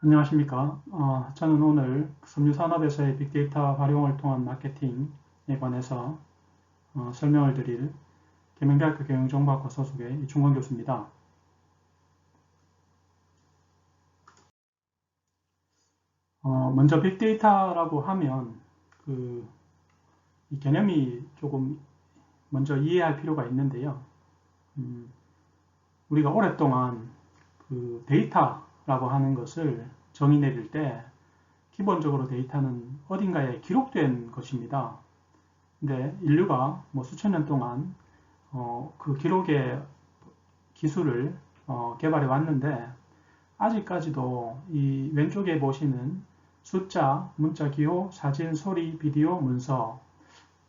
안녕하십니까. 저는 오늘 섬유산업에서의 빅데이터 활용을 통한 마케팅에 관해서 설명을 드릴 계명대학교 경영정보학과 소속의 이충건 교수입니다. 먼저 빅데이터라고 하면 이 개념이 조금 먼저 이해할 필요가 있는데요. 우리가 오랫동안 데이터라고 하는 것을 정의 내릴 때 기본적으로 데이터는 어딘가에 기록된 것입니다. 근데 인류가 수천 년 동안 그 기록의 기술을 개발해 왔는데 아직까지도 이 왼쪽에 보시는 숫자, 문자, 기호, 사진, 소리, 비디오, 문서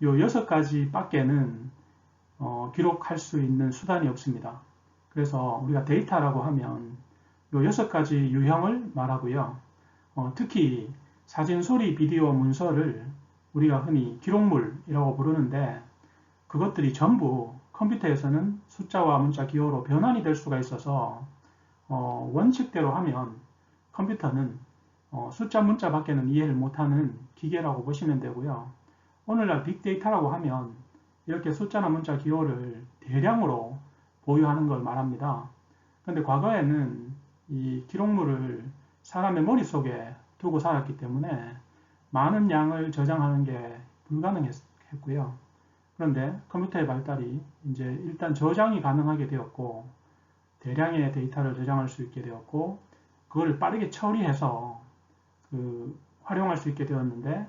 요 6가지 밖에는 기록할 수 있는 수단이 없습니다. 그래서 우리가 데이터라고 하면 요 6가지 유형을 말하고요. 특히 사진, 소리, 비디오, 문서를 우리가 흔히 기록물이라고 부르는데 그것들이 전부 컴퓨터에서는 숫자와 문자, 기호로 변환이 될 수가 있어서 원칙대로 하면 컴퓨터는 숫자, 문자 밖에는 이해를 못하는 기계라고 보시면 되고요. 오늘날 빅데이터라고 하면 이렇게 숫자나 문자, 기호를 대량으로 보유하는 걸 말합니다. 그런데 과거에는 이 기록물을 사람의 머릿속에 두고 살았기 때문에 많은 양을 저장하는 게 불가능했고요. 그런데 컴퓨터의 발달이 이제 일단 저장이 가능하게 되었고 대량의 데이터를 저장할 수 있게 되었고 그걸 빠르게 처리해서 활용할 수 있게 되었는데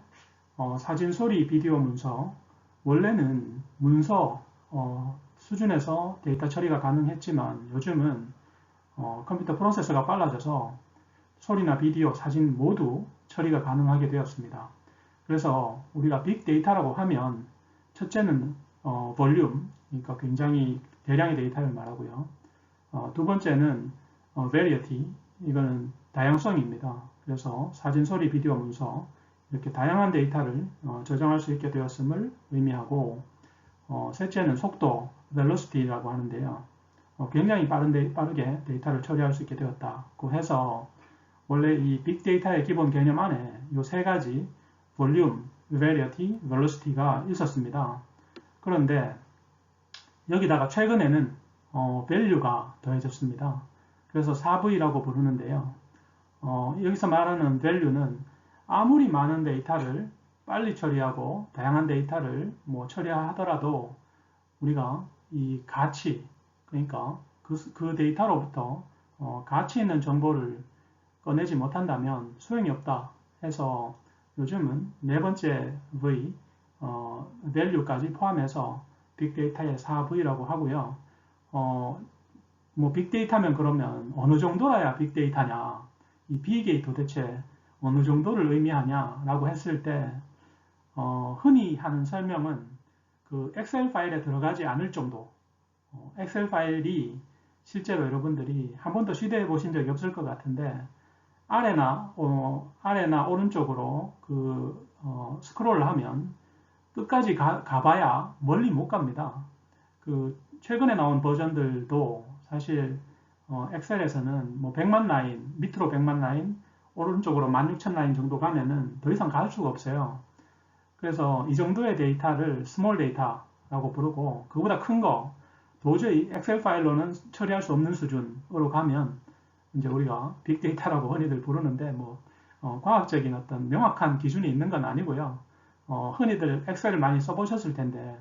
사진, 소리, 비디오, 문서 원래는 문서 수준에서 데이터 처리가 가능했지만 요즘은 컴퓨터 프로세서가 빨라져서 소리나 비디오, 사진 모두 처리가 가능하게 되었습니다. 그래서 우리가 빅데이터라고 하면 첫째는 볼륨, 그러니까 굉장히 대량의 데이터를 말하고요. 두 번째는 variety, 이거는 다양성입니다. 그래서 사진, 소리, 비디오, 문서 이렇게 다양한 데이터를 저장할 수 있게 되었음을 의미하고 셋째는 속도, velocity라고 하는데요. 굉장히 빠르게 데이터를 처리할 수 있게 되었다고 해서 원래 이 빅데이터의 기본 개념 안에 이 세 가지 볼륨, variety, velocity가 있었습니다. 그런데 여기다가 최근에는 value가 더해졌습니다. 그래서 4V라고 부르는데요. 여기서 말하는 value는 아무리 많은 데이터를 빨리 처리하고 다양한 데이터를 처리하더라도 우리가 이 가치, 그러니까 그 데이터로부터 가치 있는 정보를 꺼내지 못한다면 소용이 없다 해서 요즘은 네 번째 V, value까지 포함해서 빅데이터의 4V라고 하고요. 빅데이터면 그러면 어느 정도라야 빅데이터냐, 이 빅이 도대체 어느 정도를 의미하냐라고 했을 때 흔히 하는 설명은 그 엑셀 파일에 들어가지 않을 정도, 엑셀 파일이 실제로 여러분들이 한 번도 시도해 보신 적이 없을 것 같은데 아래나 오른쪽으로 스크롤을 하면 끝까지 가봐야 멀리 못 갑니다. 최근에 나온 버전들도 사실 엑셀에서는 100만 라인, 밑으로 100만 라인, 오른쪽으로 16,000 라인 정도 가면은 더 이상 갈 수가 없어요. 그래서 이 정도의 데이터를 스몰 데이터라고 부르고 그보다 큰 거 도저히 엑셀 파일로는 처리할 수 없는 수준으로 가면 이제 우리가 빅데이터라고 흔히들 부르는데 과학적인 어떤 명확한 기준이 있는 건 아니고요. 흔히들 엑셀을 많이 써보셨을 텐데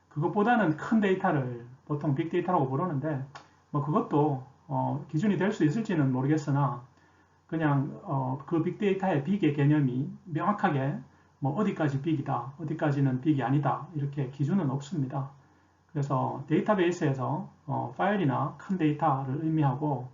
그것보다는 큰 데이터를 보통 빅데이터라고 부르는데 그것도 기준이 될 수 있을지는 모르겠으나 그냥 그 빅데이터의 빅의 개념이 명확하게 어디까지 빅이다, 어디까지는 빅이 아니다 이렇게 기준은 없습니다. 그래서 데이터베이스에서 파일이나 큰 데이터를 의미하고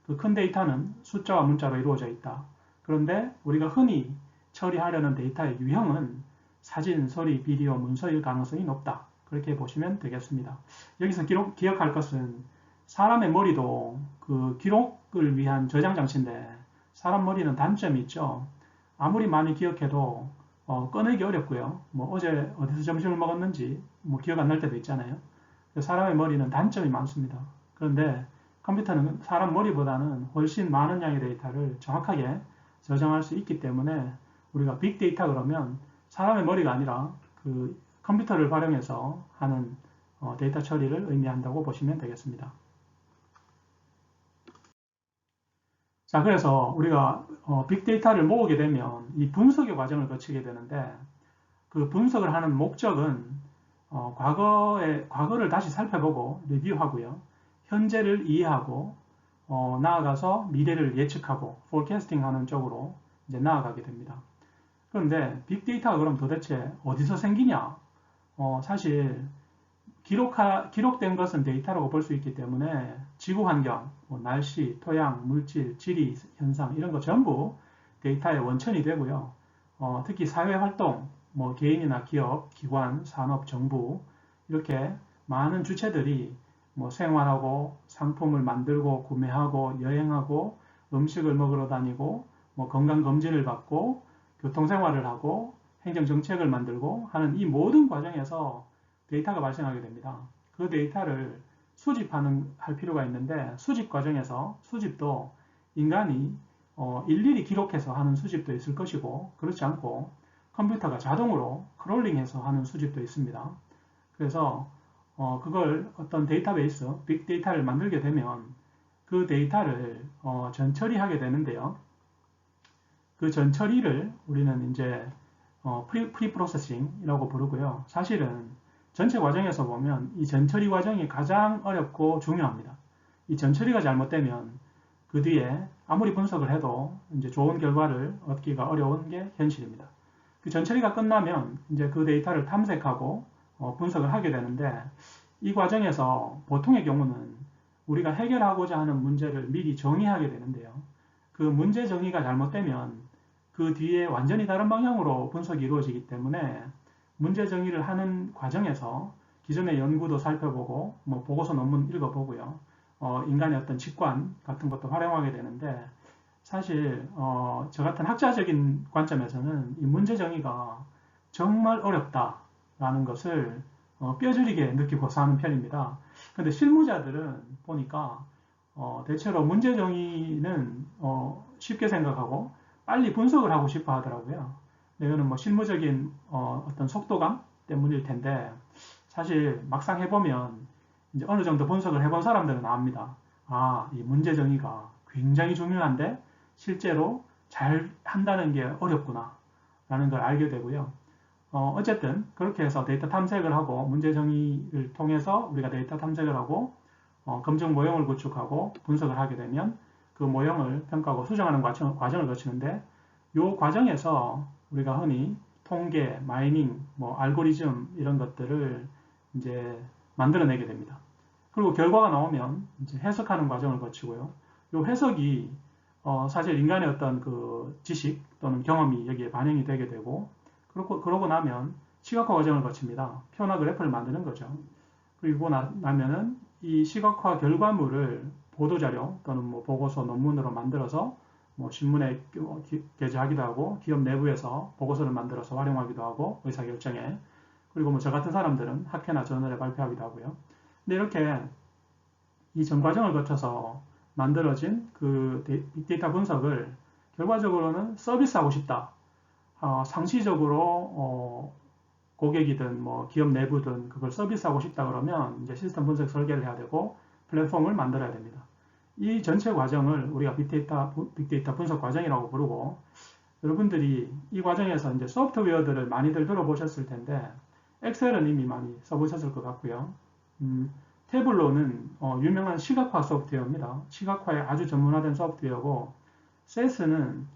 그 큰 데이터는 숫자와 문자로 이루어져 있다. 그런데 우리가 흔히 처리하려는 데이터의 유형은 사진, 소리, 비디오, 문서일 가능성이 높다. 그렇게 보시면 되겠습니다. 여기서 기억할 것은 사람의 머리도 그 기록을 위한 저장 장치인데 사람 머리는 단점이 있죠. 아무리 많이 기억해도 꺼내기 어렵고요. 어제 어디서 점심을 먹었는지 기억 안 날 때도 있잖아요. 사람의 머리는 단점이 많습니다. 그런데 컴퓨터는 사람 머리보다는 훨씬 많은 양의 데이터를 정확하게 저장할 수 있기 때문에 우리가 빅데이터 그러면 사람의 머리가 아니라 그 컴퓨터를 활용해서 하는 데이터 처리를 의미한다고 보시면 되겠습니다. 자, 그래서 우리가 빅데이터를 모으게 되면 이 분석의 과정을 거치게 되는데 그 분석을 하는 목적은 과거를 다시 살펴보고 리뷰하고요. 현재를 이해하고 나아가서 미래를 예측하고 forecasting 하는 쪽으로 이제 나아가게 됩니다. 그런데 빅데이터가 그럼 도대체 어디서 생기냐? 사실 기록된 것은 데이터라고 볼 수 있기 때문에 지구 환경, 날씨, 토양, 물질, 지리 현상 이런 거 전부 데이터의 원천이 되고요. 특히 사회 활동, 개인이나 기업, 기관, 산업, 정부 이렇게 많은 주체들이 생활하고 상품을 만들고 구매하고 여행하고 음식을 먹으러 다니고 건강검진을 받고 교통생활을 하고 행정정책을 만들고 하는 이 모든 과정에서 데이터가 발생하게 됩니다. 그 데이터를 할 필요가 있는데 수집 과정에서 수집도 인간이 일일이 기록해서 하는 수집도 있을 것이고 그렇지 않고 컴퓨터가 자동으로 크롤링해서 하는 수집도 있습니다. 그래서 그걸 어떤 데이터베이스, 빅데이터를 만들게 되면 그 데이터를 전처리하게 되는데요. 그 전처리를 우리는 이제 프리프로세싱이라고 부르고요. 사실은 전체 과정에서 보면 이 전처리 과정이 가장 어렵고 중요합니다. 이 전처리가 잘못되면 그 뒤에 아무리 분석을 해도 이제 좋은 결과를 얻기가 어려운 게 현실입니다. 그 전처리가 끝나면 이제 그 데이터를 탐색하고 분석을 하게 되는데 이 과정에서 보통의 경우는 우리가 해결하고자 하는 문제를 미리 정의하게 되는데요. 그 문제 정의가 잘못되면 그 뒤에 완전히 다른 방향으로 분석이 이루어지기 때문에 문제 정의를 하는 과정에서 기존의 연구도 살펴보고 보고서 논문 읽어보고요. 인간의 어떤 직관 같은 것도 활용하게 되는데 사실 저 같은 학자적인 관점에서는 이 문제 정의가 정말 어렵다라는 것을 뼈저리게 느끼고 사는 편입니다. 근데 실무자들은 보니까 대체로 문제 정의는 쉽게 생각하고 빨리 분석을 하고 싶어 하더라고요. 이거는 실무적인 어떤 속도감 때문일 텐데 사실 막상 해보면 이제 어느 정도 분석을 해본 사람들은 압니다. 이 문제 정의가 굉장히 중요한데 실제로 잘 한다는 게 어렵구나 라는 걸 알게 되고요. 어쨌든 그렇게 해서 데이터 탐색을 하고 문제 정의를 통해서 우리가 데이터 탐색을 하고 검증 모형을 구축하고 분석을 하게 되면 그 모형을 평가하고 수정하는 과정을 거치는데 이 과정에서 우리가 흔히 통계, 마이닝, 알고리즘 이런 것들을 이제 만들어내게 됩니다. 그리고 결과가 나오면 이제 해석하는 과정을 거치고요. 이 해석이 사실 인간의 어떤 그 지식 또는 경험이 여기에 반영이 되게 되고 그러고 나면 시각화 과정을 거칩니다. 표나 그래프를 만드는 거죠. 그리고 나면은 이 시각화 결과물을 보도자료 또는 보고서 논문으로 만들어서 신문에 게재하기도 하고 기업 내부에서 보고서를 만들어서 활용하기도 하고 의사결정에 그리고 저 같은 사람들은 학회나 저널에 발표하기도 하고요. 근데 이렇게 이 전 과정을 거쳐서 만들어진 그 빅데이터 분석을 결과적으로는 서비스하고 싶다. 상시적으로 고객이든 기업 내부든 그걸 서비스하고 싶다 그러면 이제 시스템 분석 설계를 해야 되고 플랫폼을 만들어야 됩니다. 이 전체 과정을 우리가 빅데이터 분석 과정이라고 부르고 여러분들이 이 과정에서 이제 소프트웨어들을 많이들 들어보셨을 텐데 엑셀은 이미 많이 써보셨을 것 같고요. 태블로는 유명한 시각화 소프트웨어입니다. 시각화에 아주 전문화된 소프트웨어고 세스는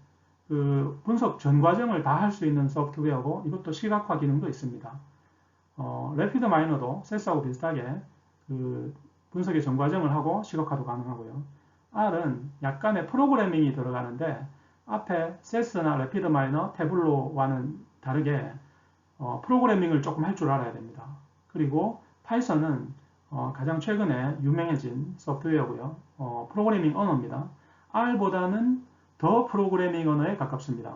그 분석 전 과정을 다 할 수 있는 소프트웨어고 이것도 시각화 기능도 있습니다. 래피드 마이너도 세스하고 비슷하게 그 분석의 전 과정을 하고 시각화도 가능하고요. R은 약간의 프로그래밍이 들어가는데 앞에 세스나 래피드 마이너, 태블로와는 다르게 프로그래밍을 조금 할 줄 알아야 됩니다. 그리고 파이썬은 가장 최근에 유명해진 소프트웨어고요. 프로그래밍 언어입니다. R보다는 더 프로그래밍 언어에 가깝습니다.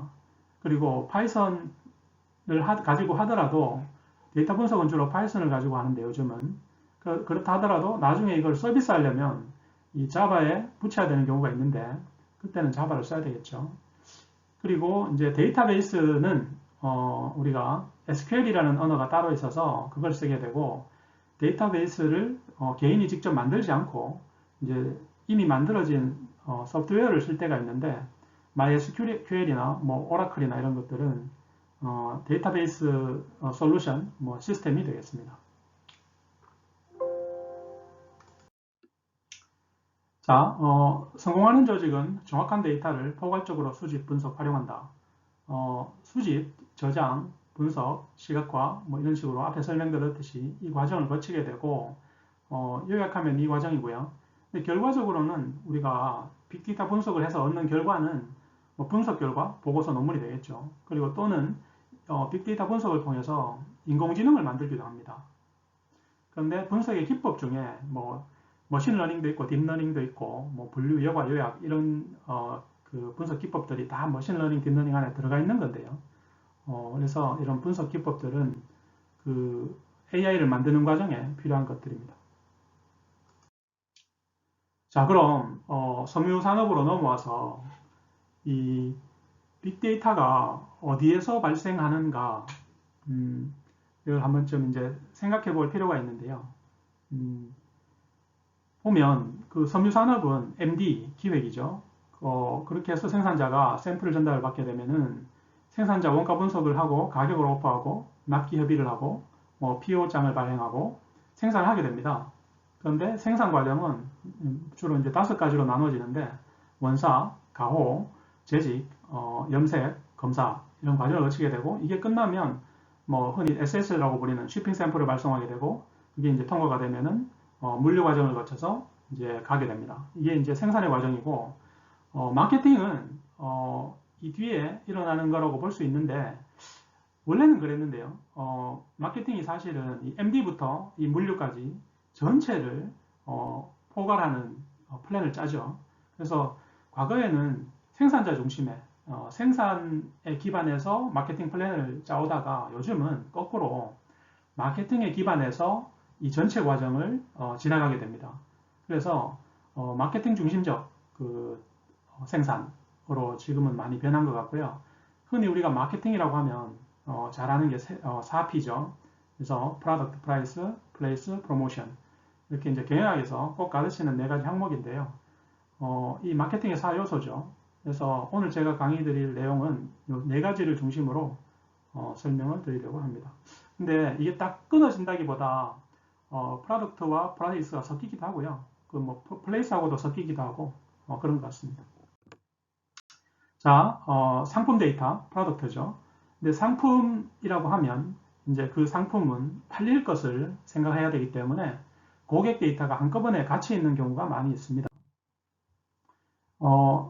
그리고 파이썬을 가지고 하더라도 데이터 분석은 주로 파이썬을 가지고 하는데 요즘은 그렇다 하더라도 나중에 이걸 서비스 하려면 이 자바에 붙여야 되는 경우가 있는데 그때는 자바를 써야 되겠죠. 그리고 이제 데이터베이스는 우리가 SQL이라는 언어가 따로 있어서 그걸 쓰게 되고 데이터베이스를 개인이 직접 만들지 않고 이제 이미 만들어진 소프트웨어를 쓸 때가 있는데 MySQL이나 뭐 오라클이나 이런 것들은 데이터베이스 솔루션 뭐 시스템이 되겠습니다. 자, 성공하는 조직은 정확한 데이터를 포괄적으로 수집, 분석, 활용한다. 수집, 저장, 분석, 시각화 뭐 이런 식으로 앞에 설명드렸듯이 이 과정을 거치게 되고 요약하면 이 과정이고요. 근데 결과적으로는 우리가 빅데이터 분석을 해서 얻는 결과는 뭐 분석 결과, 보고서 논문이 되겠죠. 그리고 또는 빅데이터 분석을 통해서 인공지능을 만들기도 합니다. 그런데 분석의 기법 중에 뭐 머신러닝도 있고 딥러닝도 있고 뭐 분류, 여과, 요약 이런 그 분석 기법들이 다 머신러닝, 딥러닝 안에 들어가 있는 건데요. 그래서 이런 분석 기법들은 그 AI를 만드는 과정에 필요한 것들입니다. 자, 그럼 섬유 산업으로 넘어와서 이 빅데이터가 어디에서 발생하는가 이걸 한번 좀 이제 생각해 볼 필요가 있는데요. 보면 그 섬유 산업은 MD 기획이죠. 그렇게 해서 생산자가 샘플을 전달을 받게 되면은 생산자 원가 분석을 하고 가격을 오퍼하고 납기 협의를 하고 뭐 PO장을 발행하고 생산을 하게 됩니다. 그런데 생산 과정은 주로 이제 5가지로 나눠지는데 원사, 가호, 재직, 염색, 검사 이런 과정을 거치게 되고 이게 끝나면 뭐 흔히 SS라고 부르는 쉬핑 샘플을 발송하게 되고 이게 이제 통과가 되면은 물류 과정을 거쳐서 이제 가게 됩니다. 이게 이제 생산의 과정이고 마케팅은 이 뒤에 일어나는 거라고 볼 수 있는데 원래는 그랬는데요. 마케팅이 사실은 이 MD부터 이 물류까지 전체를 포괄하는 플랜을 짜죠. 그래서 과거에는 생산자 중심의 생산에 기반해서 마케팅 플랜을 짜오다가 요즘은 거꾸로 마케팅에 기반해서 이 전체 과정을 지나가게 됩니다. 그래서 마케팅 중심적 그 생산으로 지금은 많이 변한 것 같고요. 흔히 우리가 마케팅이라고 하면 잘 아는 게 4P죠. 그래서 Product, Price, Place, Promotion 이렇게 이제 경영학에서 꼭 가르치는 4가지 항목인데요. 이 마케팅의 4요소죠. 그래서 오늘 제가 강의 드릴 내용은 이 4가지를 중심으로 설명을 드리려고 합니다. 근데 이게 딱 끊어진다기보다 프로덕트와 프라이스가 섞이기도 하고요. 그 뭐 플레이스하고도 섞이기도 하고 그런 것 같습니다. 자, 상품 데이터, 프로덕트죠. 근데 상품이라고 하면 이제 그 상품은 팔릴 것을 생각해야 되기 때문에 고객 데이터가 한꺼번에 같이 있는 경우가 많이 있습니다.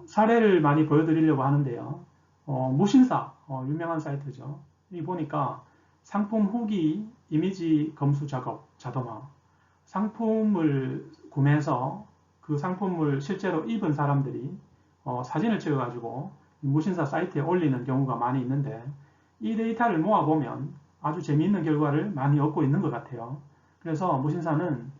사례를 많이 보여드리려고 하는데요. 무신사, 유명한 사이트죠. 여기 보니까 상품 후기, 이미지 검수 작업, 자동화. 상품을 구매해서 그 상품을 실제로 입은 사람들이 사진을 찍어가지고 무신사 사이트에 올리는 경우가 많이 있는데 이 데이터를 모아보면 아주 재미있는 결과를 많이 얻고 있는 것 같아요. 그래서 무신사는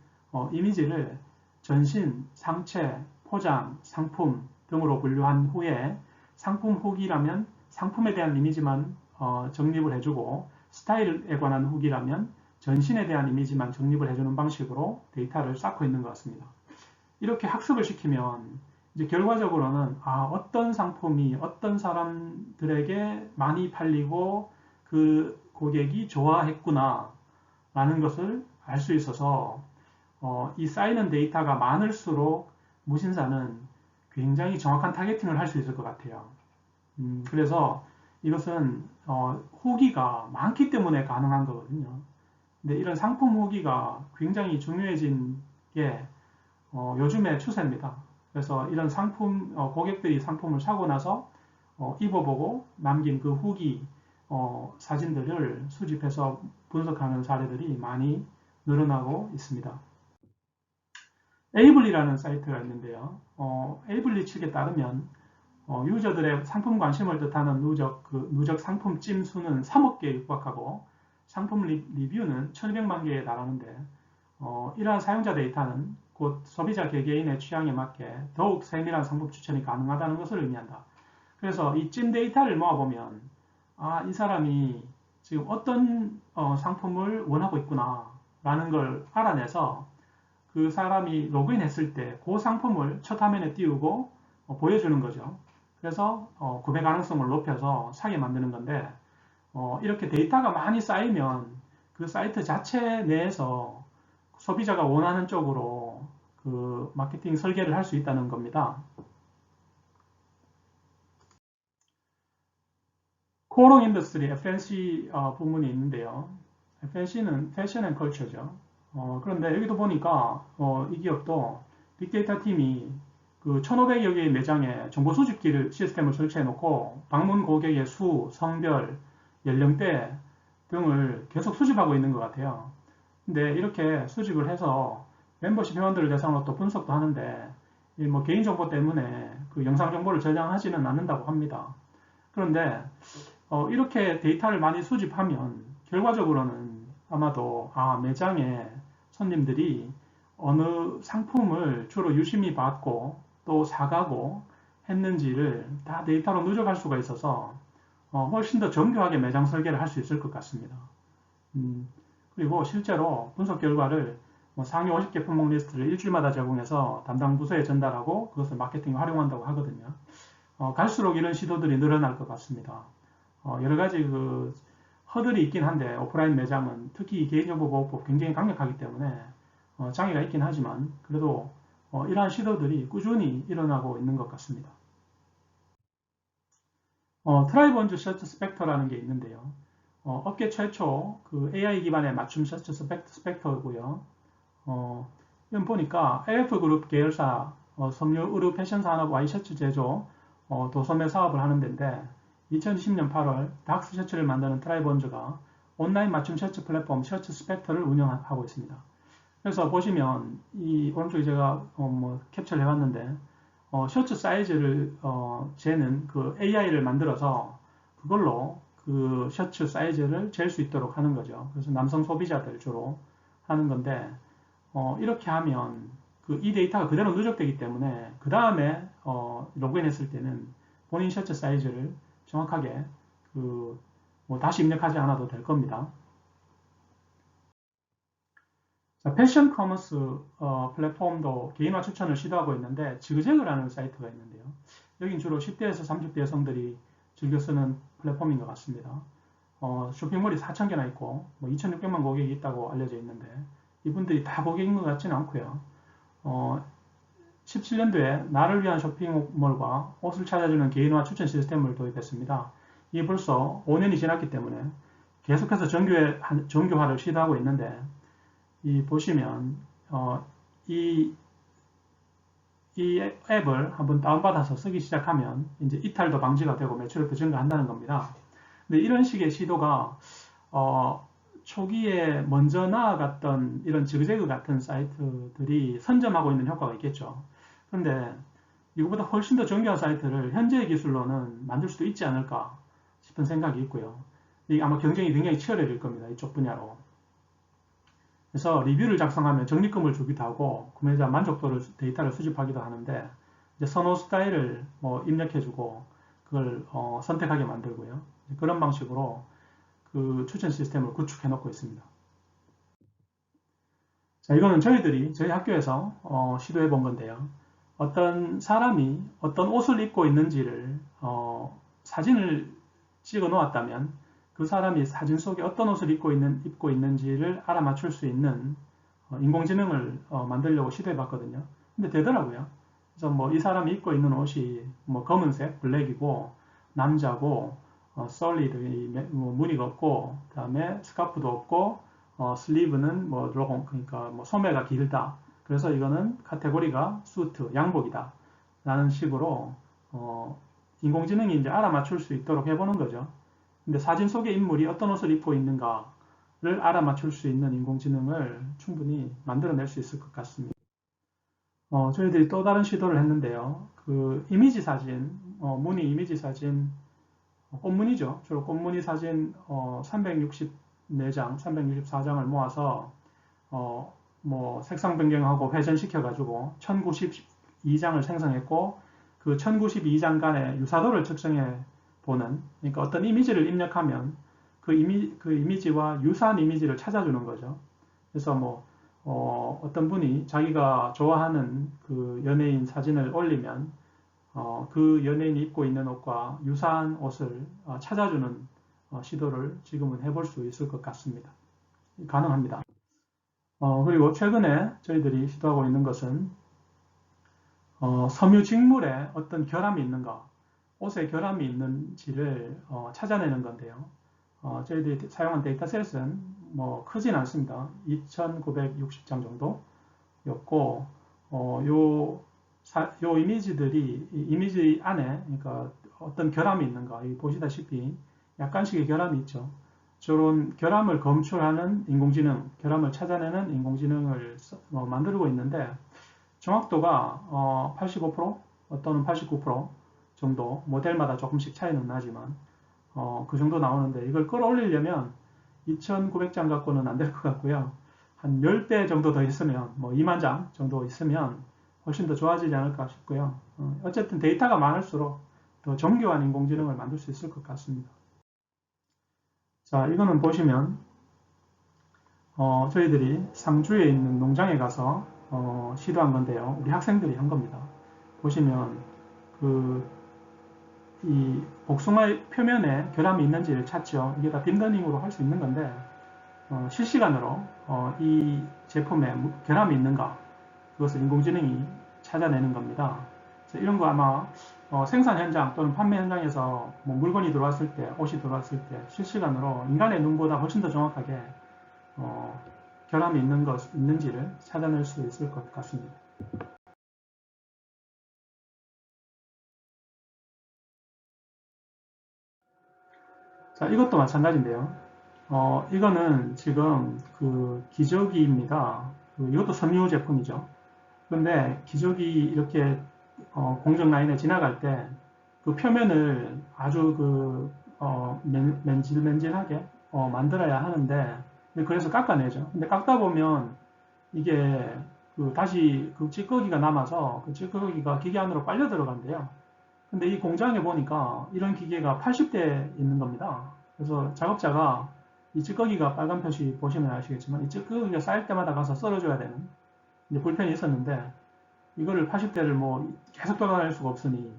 이미지를 전신, 상체, 포장, 상품 등으로 분류한 후에 상품 후기라면 상품에 대한 이미지만 정립을 해주고 스타일에 관한 후기라면 전신에 대한 이미지만 정립을 해주는 방식으로 데이터를 쌓고 있는 것 같습니다. 이렇게 학습을 시키면 이제 결과적으로는 어떤 상품이 어떤 사람들에게 많이 팔리고 그 고객이 좋아했구나 라는 것을 알 수 있어서 이 쌓이는 데이터가 많을수록 무신사는 굉장히 정확한 타겟팅을 할 수 있을 것 같아요. 그래서 이것은 후기가 많기 때문에 가능한 거거든요. 근데 이런 상품 후기가 굉장히 중요해진 게 요즘의 추세입니다. 그래서 이런 상품, 고객들이 상품을 사고 나서 입어보고 남긴 그 후기 사진들을 수집해서 분석하는 사례들이 많이 늘어나고 있습니다. 에이블리라는 사이트가 있는데요. 에이블리 측에 따르면 유저들의 상품 관심을 뜻하는 누적 상품 찜 수는 3억 개에 육박하고 상품 리뷰는 1200만 개에 달하는데 이러한 사용자 데이터는 곧 소비자 개개인의 취향에 맞게 더욱 세밀한 상품 추천이 가능하다는 것을 의미한다. 그래서 이 찐 데이터를 모아보면 이 사람이 지금 어떤 상품을 원하고 있구나 라는 걸 알아내서 그 사람이 로그인했을 때 그 상품을 첫 화면에 띄우고 보여주는 거죠. 그래서 구매 가능성을 높여서 사게 만드는 건데 이렇게 데이터가 많이 쌓이면 그 사이트 자체 내에서 소비자가 원하는 쪽으로 그 마케팅 설계를 할 수 있다는 겁니다. 코오롱 인더스트리 FNC 부문이 있는데요. FNC는 패션 앤 컬처죠. 그런데 여기도 보니까 이 기업도 빅데이터 팀이 그 1,500여 개의 매장에 정보 수집기를 시스템을 설치해 놓고 방문 고객의 수, 성별, 연령대 등을 계속 수집하고 있는 것 같아요. 근데 이렇게 수집을 해서 멤버십 회원들을 대상으로 또 분석도 하는데 뭐 개인정보 때문에 그 영상 정보를 저장하지는 않는다고 합니다. 그런데 이렇게 데이터를 많이 수집하면 결과적으로는 아마도 매장에 손님들이 어느 상품을 주로 유심히 봤고 또 사가고 했는지를 다 데이터로 누적할 수가 있어서 훨씬 더 정교하게 매장 설계를 할 수 있을 것 같습니다. 그리고 실제로 분석 결과를 상위 50개 품목 리스트를 일주일마다 제공해서 담당 부서에 전달하고 그것을 마케팅에 활용한다고 하거든요. 갈수록 이런 시도들이 늘어날 것 같습니다. 여러 가지 그 허들이 있긴 한데 오프라인 매장은 특히 개인정보보호법 굉장히 강력하기 때문에 장애가 있긴 하지만 그래도 이러한 시도들이 꾸준히 일어나고 있는 것 같습니다. 트라이번즈 서치 스펙터라는 게 있는데요. 업계 최초 그 AI 기반의 맞춤 서치 스펙터고요. 이건 보니까 AF그룹 계열사 섬유, 의류, 패션 산업 와이셔츠 제조 도소매 사업을 하는 데인데 2020년 8월 닥스 셔츠를 만드는 트라이번즈가 온라인 맞춤 셔츠 플랫폼 셔츠 스펙터를 운영하고 있습니다. 그래서 보시면 이 오른쪽에 제가 캡처를 해봤는데 셔츠 사이즈를 재는 그 AI를 만들어서 그걸로 그 셔츠 사이즈를 잴 수 있도록 하는 거죠. 그래서 남성 소비자들 주로 하는 건데 이렇게 하면 그 이 데이터가 그대로 누적되기 때문에 그 다음에 로그인했을 때는 본인 셔츠 사이즈를 정확하게 다시 입력하지 않아도 될 겁니다. 자, 패션 커머스 플랫폼도 개인화 추천을 시도하고 있는데 지그재그라는 사이트가 있는데요. 여긴 주로 10대에서 30대 여성들이 즐겨 쓰는 플랫폼인 것 같습니다. 쇼핑몰이 4,000개나 있고 2,600만 고객이 있다고 알려져 있는데 이분들이 다 고객인 것 같지는 않고요. 17년도에 나를 위한 쇼핑몰과 옷을 찾아주는 개인화 추천 시스템을 도입했습니다. 이게 벌써 5년이 지났기 때문에 계속해서 정교화를 시도하고 있는데 이 보시면 이 앱을 한번 다운받아서 쓰기 시작하면 이제 이탈도 방지가 되고 매출도 증가한다는 겁니다. 근데 이런 식의 시도가 초기에 먼저 나아갔던 이런 지그재그 같은 사이트들이 선점하고 있는 효과가 있겠죠. 그런데 이거보다 훨씬 더 정교한 사이트를 현재의 기술로는 만들 수도 있지 않을까 싶은 생각이 있고요. 아마 경쟁이 굉장히 치열해질 겁니다. 이쪽 분야로. 그래서 리뷰를 작성하면 적립금을 주기도 하고 구매자 만족도를 데이터를 수집하기도 하는데 이제 선호 스타일을 입력해주고 그걸 선택하게 만들고요. 그런 방식으로 그 추천 시스템을 구축해 놓고 있습니다. 자, 이거는 저희 학교에서 시도해 본 건데요. 어떤 사람이 어떤 옷을 입고 있는지를 사진을 찍어 놓았다면 그 사람이 사진 속에 어떤 옷을 입고 있는지를 알아맞힐 수 있는 인공지능을 만들려고 시도해 봤거든요. 근데 되더라고요. 그래서 이 사람이 입고 있는 옷이 검은색, 블랙이고 남자고 솔리드 무늬가 없고 그다음에 스카프도 없고 슬리브는 로공 그러니까 소매가 길다. 그래서 이거는 카테고리가 수트, 양복이다. 라는 식으로 인공지능이 이제 알아맞힐 수 있도록 해보는 거죠. 근데 사진 속의 인물이 어떤 옷을 입고 있는가를 알아맞힐 수 있는 인공지능을 충분히 만들어낼 수 있을 것 같습니다. 저희들이 또 다른 시도를 했는데요. 그 이미지 사진, 무늬 이미지 사진, 꽃무늬죠. 주로 꽃무늬 사진 364장, 364장을 모아서 뭐 색상 변경하고 회전시켜 가지고 1092장을 생성했고 그 1092장 간의 유사도를 측정해 보는, 그러니까 어떤 이미지를 입력하면 그 이미지와 유사한 이미지를 찾아주는 거죠. 그래서 뭐 어떤 분이 자기가 좋아하는 그 연예인 사진을 올리면 그 연예인이 입고 있는 옷과 유사한 옷을 찾아주는 시도를 지금은 해볼 수 있을 것 같습니다. 가능합니다. 그리고 최근에 저희들이 시도하고 있는 것은 섬유 직물에 어떤 결함이 있는가, 옷에 결함이 있는지를 찾아내는 건데요. 저희들이 사용한 데이터셋은 뭐 크진 않습니다. 2960장 정도였고, 요 이미지들이 이미지 안에 그러니까 어떤 결함이 있는가, 보시다시피 약간씩의 결함이 있죠. 저런 결함을 검출하는 인공지능, 결함을 찾아내는 인공지능을 만들고 있는데 정확도가 85% 또는 89% 정도, 모델마다 조금씩 차이는 나지만 그 정도 나오는데, 이걸 끌어올리려면 2900장 갖고는 안 될 것 같고요. 한 10배 정도 더 있으면, 뭐 2만 장 정도 있으면 훨씬 더 좋아지지 않을까 싶고요. 어쨌든 데이터가 많을수록 더 정교한 인공지능을 만들 수 있을 것 같습니다. 자, 이거는 보시면 저희들이 상주에 있는 농장에 가서 시도한 건데요. 우리 학생들이 한 겁니다. 보시면 이 복숭아의 표면에 결함이 있는지를 찾죠. 이게 다 딥러닝으로 할 수 있는 건데 실시간으로 이 제품에 결함이 있는가, 그것을 인공지능이 찾아내는 겁니다. 그래서 이런 거 아마 생산 현장 또는 판매 현장에서 뭐 물건이 들어왔을 때, 옷이 들어왔을 때 실시간으로 인간의 눈보다 훨씬 더 정확하게 결함이 있는지를 찾아낼 수 있을 것 같습니다. 자, 이것도 마찬가지인데요. 이거는 지금 그 기저귀입니다. 이것도 섬유 제품이죠. 그런데 기저귀 이렇게 공정 라인에 지나갈 때 그 표면을 아주 맨질맨질하게 만들어야 하는데, 그래서 깎아내죠. 근데 깎다 보면 이게 다시 그 찌꺼기가 남아서 그 찌꺼기가 기계 안으로 빨려 들어간대요. 근데 이 공장에 보니까 이런 기계가 80대 있는 겁니다. 그래서 작업자가 이 찌꺼기가 빨간 표시 보시면 아시겠지만 이 찌꺼기가 쌓일 때마다 가서 썰어줘야 되는 이제 불편이 있었는데, 이거를 80대를 뭐 계속 돌아다닐 수가 없으니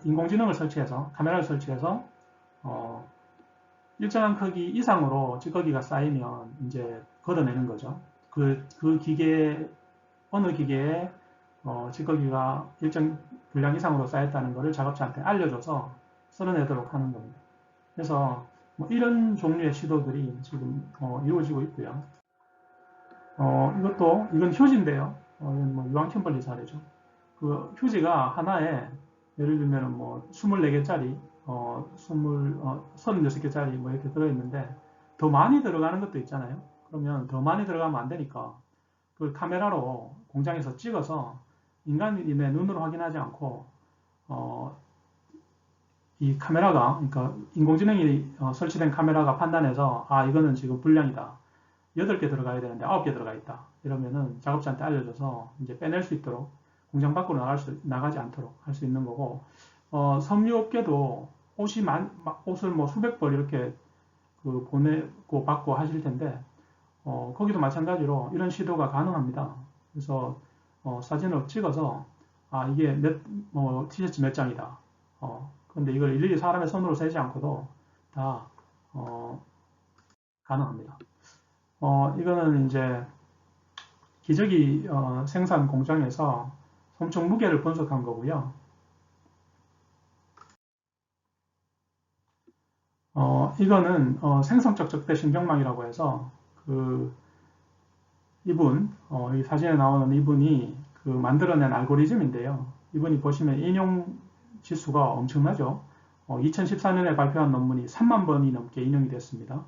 인공지능을 설치해서, 카메라를 설치해서 일정한 크기 이상으로 찌꺼기가 쌓이면 이제 걷어내는 거죠. 그 기계, 어느 기계에 찌꺼기가 일정 분량 이상으로 쌓였다는 것을 작업자한테 알려줘서 썰어내도록 하는 겁니다. 그래서 뭐 이런 종류의 시도들이 지금 이루어지고 있고요. 이건 휴지인데요. 이건 뭐 유황킴벌리 사례죠. 그 휴지가 하나에 예를 들면 뭐 24개짜리, 36개짜리 뭐 이렇게 들어있는데 더 많이 들어가는 것도 있잖아요. 그러면 더 많이 들어가면 안 되니까 그 카메라로 공장에서 찍어서 인간인의 눈으로 확인하지 않고 이 카메라가, 그러니까 인공지능이 설치된 카메라가 판단해서 이거는 지금 불량이다. 8개 들어가야 되는데 9개 들어가 있다. 이러면은 작업자한테 알려줘서 이제 빼낼 수 있도록, 공장 밖으로 나가지 않도록 할 수 있는 거고, 섬유업계도 옷을 뭐 수백 벌 이렇게 보내고 받고 하실 텐데, 거기도 마찬가지로 이런 시도가 가능합니다. 그래서 사진을 찍어서 이게 티셔츠 몇 장이다. 근데 이걸 일일이 사람의 손으로 세지 않고도 다 가능합니다. 이거는 이제 기저귀 생산 공장에서 솜총 무게를 분석한 거고요. 이거는 생성적 적대 신경망이라고 해서 이 사진에 나오는 이분이 만들어낸 알고리즘인데요. 이분이 보시면 인용 지수가 엄청나죠. 2014년에 발표한 논문이 3만 번이 넘게 인용이 됐습니다.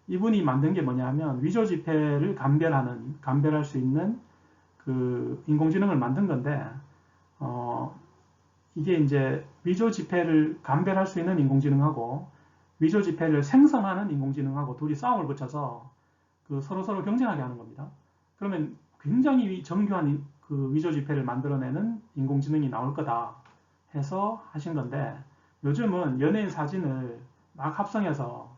이분이 만든 게 뭐냐면 위조 지폐를 감별할 수 있는 인공지능을 만든 건데, 이게 이제 위조 지폐를 감별할 수 있는 인공지능하고 위조 지폐를 생성하는 인공지능하고 둘이 싸움을 붙여서 서로 경쟁하게 하는 겁니다. 그러면 굉장히 정교한 그 위조 지폐를 만들어내는 인공지능이 나올 거다 해서 하신 건데, 요즘은 연예인 사진을 막 합성해서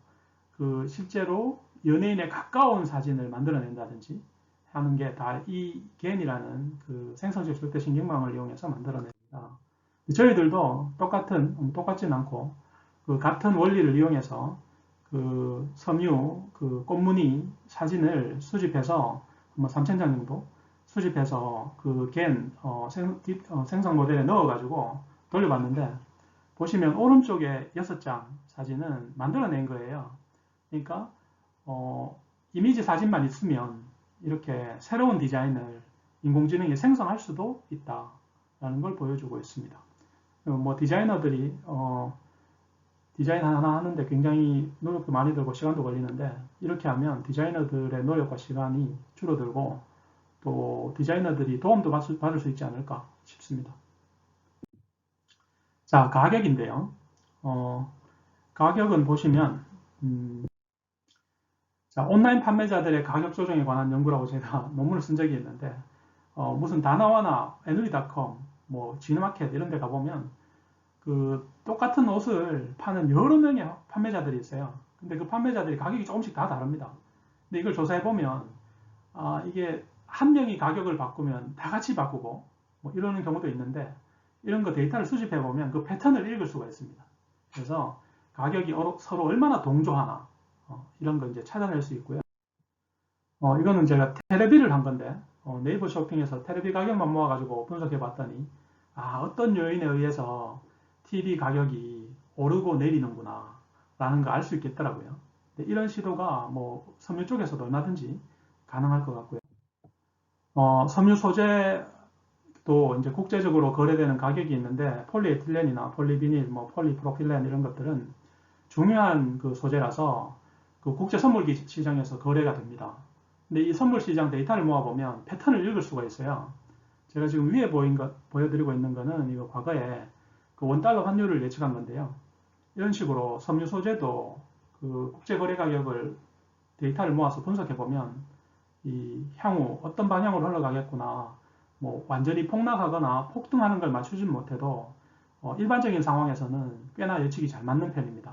그 실제로 연예인에 가까운 사진을 만들어낸다든지 하는 게 다 이 겐이라는 그 생성식 절대 신경망을 이용해서 만들어냅니다. 저희들도 똑같진 않고 그 같은 원리를 이용해서 그 섬유, 그 꽃무늬 사진을 수집해서 뭐 3,000장 정도 수집해서 그 생성 모델에 넣어가지고 돌려봤는데, 보시면 오른쪽에 6장 사진은 만들어낸 거예요. 그러니까 이미지 사진만 있으면 이렇게 새로운 디자인을 인공지능이 생성할 수도 있다라는 걸 보여주고 있습니다. 뭐 디자이너들이 디자인 하나 하는데 굉장히 노력도 많이 들고 시간도 걸리는데, 이렇게 하면 디자이너들의 노력과 시간이 줄어들고 또 디자이너들이 도움도 받을 수 있지 않을까 싶습니다. 자, 가격인데요. 가격은 보시면 자, 온라인 판매자들의 가격 조정에 관한 연구라고 제가 논문을 쓴 적이 있는데, 무슨 다나와나 애누리닷컴, 뭐 지마켓 이런 데 가보면 그 똑같은 옷을 파는 여러 명의 판매자들이 있어요. 근데 그 판매자들이 가격이 조금씩 다 다릅니다. 근데 이걸 조사해보면 이게 한 명이 가격을 바꾸면 다 같이 바꾸고 뭐 이러는 경우도 있는데, 이런 거 데이터를 수집해보면 그 패턴을 읽을 수가 있습니다. 그래서 가격이 서로 얼마나 동조하나 이런 거 이제 찾아낼 수 있고요. 이거는 제가 테레비를 한 건데, 네이버 쇼핑에서 테레비 가격만 모아가지고 분석해 봤더니, 어떤 요인에 의해서 TV 가격이 오르고 내리는구나 라는 거 알 수 있겠더라고요. 이런 시도가 뭐 섬유 쪽에서도 얼마든지 가능할 것 같고요. 섬유 소재도 이제 국제적으로 거래되는 가격이 있는데, 폴리에틸렌이나 폴리비닐, 뭐 폴리프로필렌 이런 것들은 중요한 그 소재라서 그 국제 선물 시장에서 거래가 됩니다. 근데 이 선물 시장 데이터를 모아보면 패턴을 읽을 수가 있어요. 제가 지금 위에 보여드리고 있는 거는 이거 과거에 그 원달러 환율을 예측한 건데요. 이런 식으로 섬유 소재도 그 국제 거래 가격을 데이터를 모아서 분석해 보면 이 향후 어떤 방향으로 흘러가겠구나, 뭐 완전히 폭락하거나 폭등하는 걸 맞추진 못해도 일반적인 상황에서는 꽤나 예측이 잘 맞는 편입니다.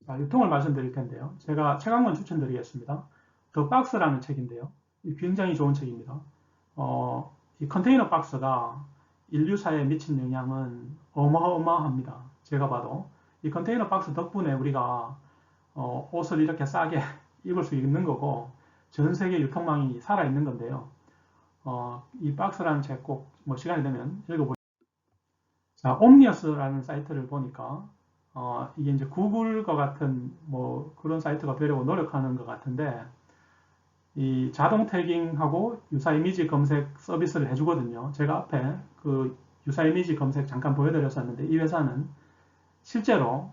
자, 유통을 말씀드릴 텐데요. 제가 책 한 권 추천드리겠습니다. 더 박스라는 책인데요. 굉장히 좋은 책입니다. 이 컨테이너 박스가 인류사에 미친 영향은 어마어마합니다. 제가 봐도 이 컨테이너 박스 덕분에 우리가 옷을 이렇게 싸게 입을 수 있는 거고 전 세계 유통망이 살아있는 건데요. 이 박스라는 책 꼭 뭐 시간이 되면 읽어보세요. 자, 옴니어스라는 사이트를 보니까 이게 이제 구글과 같은 뭐 그런 사이트가 되려고 노력하는 것 같은데, 이 자동 태깅하고 유사 이미지 검색 서비스를 해주거든요. 제가 앞에 그 유사 이미지 검색 잠깐 보여드렸었는데, 이 회사는 실제로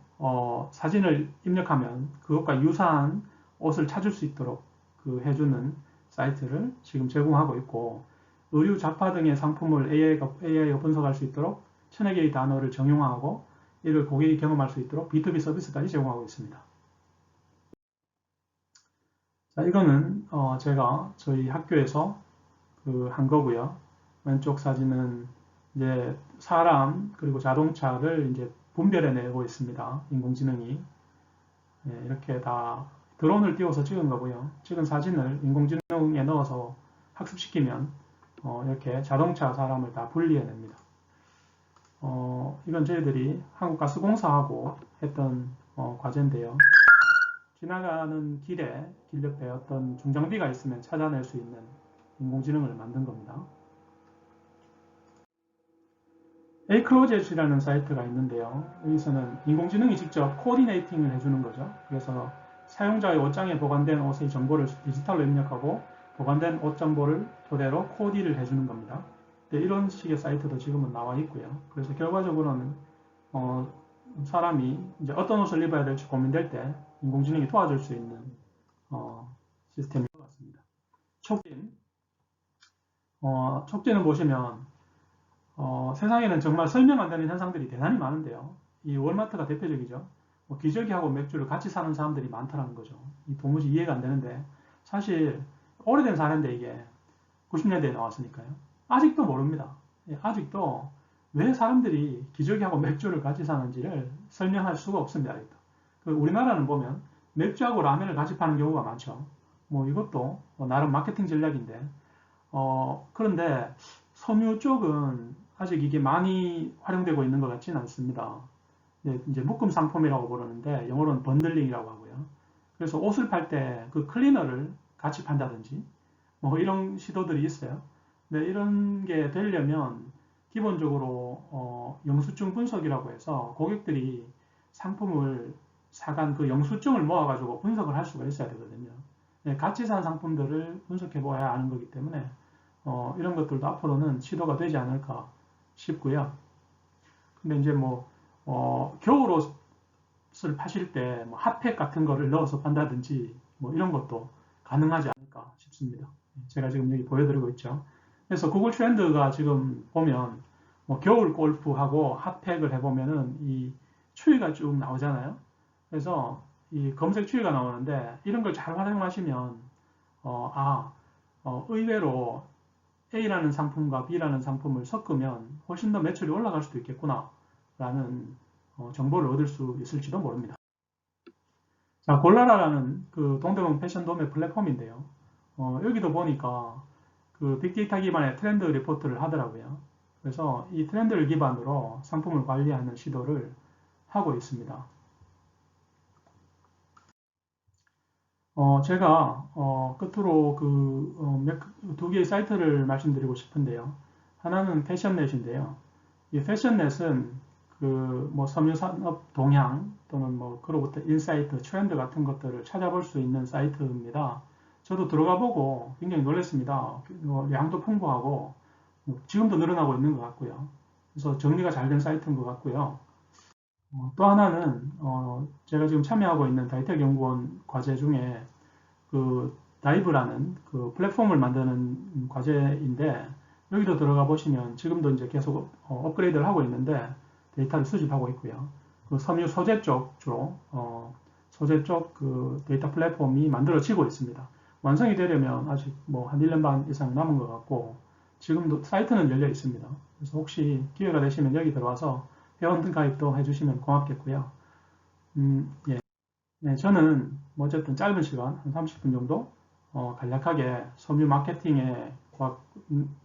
사진을 입력하면 그것과 유사한 옷을 찾을 수 있도록 그 해주는 사이트를 지금 제공하고 있고, 의류 잡화 등의 상품을 AI가 분석할 수 있도록 1000여 개의 단어를 정형화하고 이를 고객이 경험할 수 있도록 B2B 서비스까지 제공하고 있습니다. 자, 이거는 제가 저희 학교에서 그 한 거고요. 왼쪽 사진은 이제 사람 그리고 자동차를 이제 분별해 내고 있습니다. 인공지능이. 네, 이렇게 다 드론을 띄워서 찍은 거고요. 찍은 사진을 인공지능에 넣어서 학습시키면 이렇게 자동차 사람을 다 분리해 냅니다. 이건 저희들이 한국가스공사하고 했던 과제인데요. 지나가는 길 옆에 어떤 중장비가 있으면 찾아낼 수 있는 인공지능을 만든 겁니다. Acloset이라는 사이트가 있는데요. 여기서는 인공지능이 직접 코디네이팅을 해주는 거죠. 그래서 사용자의 옷장에 보관된 옷의 정보를 디지털로 입력하고 보관된 옷 정보를 토대로 코디를 해주는 겁니다. 이런 식의 사이트도 지금은 나와 있고요. 그래서 결과적으로는 사람이 이제 어떤 옷을 입어야 될지 고민될 때 인공지능이 도와줄 수 있는 시스템인 것 같습니다. 촉진은 보시면 세상에는 정말 설명 안 되는 현상들이 대단히 많은데요. 이 월마트가 대표적이죠. 기저귀하고 맥주를 같이 사는 사람들이 많다는 거죠. 이 도무지 이해가 안 되는데, 사실 오래된 사례인데 이게 90년대에 나왔으니까요. 아직도 모릅니다. 예, 아직도 왜 사람들이 기저귀하고 맥주를 같이 사는지를 설명할 수가 없습니다. 아직도. 우리나라는 보면 맥주하고 라면을 같이 파는 경우가 많죠. 뭐 이것도 나름 마케팅 전략인데, 그런데 섬유 쪽은 아직 이게 많이 활용되고 있는 것 같지는 않습니다. 이제 묶음 상품이라고 부르는데 영어로는 번들링이라고 하고요. 그래서 옷을 팔 때 그 클리너를 같이 판다든지 뭐 이런 시도들이 있어요. 근데 이런 게 되려면 기본적으로 영수증 분석이라고 해서 고객들이 상품을 사간 그 영수증을 모아가지고 분석을 할 수가 있어야 되거든요. 네, 같이 산 상품들을 분석해 보아야 하는 거기 때문에 이런 것들도 앞으로는 시도가 되지 않을까 싶고요. 근데 이제 뭐 겨울옷을 파실 때 뭐 핫팩 같은 거를 넣어서 판다든지 뭐 이런 것도 가능하지 않을까 싶습니다. 제가 지금 여기 보여드리고 있죠. 그래서 구글 트렌드가 지금 보면 뭐 겨울 골프하고 핫팩을 해보면은 이 추위가 쭉 나오잖아요. 그래서 이 검색 추위가 나오는데 이런 걸 잘 활용하시면 의외로 A라는 상품과 B라는 상품을 섞으면 훨씬 더 매출이 올라갈 수도 있겠구나 라는 정보를 얻을 수 있을지도 모릅니다. 자, 골라라라는 그 동대문 패션 도매 플랫폼인데요. 여기도 보니까 그 빅데이터 기반의 트렌드 리포트를 하더라고요. 그래서 이 트렌드를 기반으로 상품을 관리하는 시도를 하고 있습니다. 제가 끝으로 두 개의 사이트를 말씀드리고 싶은데요. 하나는 패션넷인데요. 이 패션넷은 그 뭐 섬유산업 동향 또는 뭐 그로부터 인사이트, 트렌드 같은 것들을 찾아볼 수 있는 사이트입니다. 저도 들어가 보고 굉장히 놀랐습니다. 양도 풍부하고 지금도 늘어나고 있는 것 같고요. 그래서 정리가 잘 된 사이트인 것 같고요. 또 하나는 제가 지금 참여하고 있는 다이텍 연구원 과제 중에 그 다이브라는 그 플랫폼을 만드는 과제인데 여기도 들어가 보시면 지금도 이제 계속 업그레이드를 하고 있는데 데이터를 수집하고 있고요. 그 섬유 소재 쪽 주로 소재 쪽 그 데이터 플랫폼이 만들어지고 있습니다. 완성이 되려면 아직 뭐 한 1년 반 이상 남은 것 같고 지금도 사이트는 열려 있습니다. 그래서 혹시 기회가 되시면 여기 들어와서 회원 가입도 해주시면 고맙겠고요. 예. 네, 저는 뭐 어쨌든 짧은 시간, 한 30분 정도 간략하게 섬유 마케팅에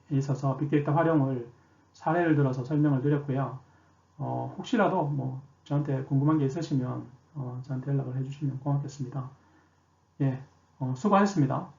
있어서 빅데이터 활용을 사례를 들어서 설명을 드렸고요. 혹시라도 뭐 저한테 궁금한 게 있으시면 저한테 연락을 해주시면 고맙겠습니다. 예, 수고하셨습니다.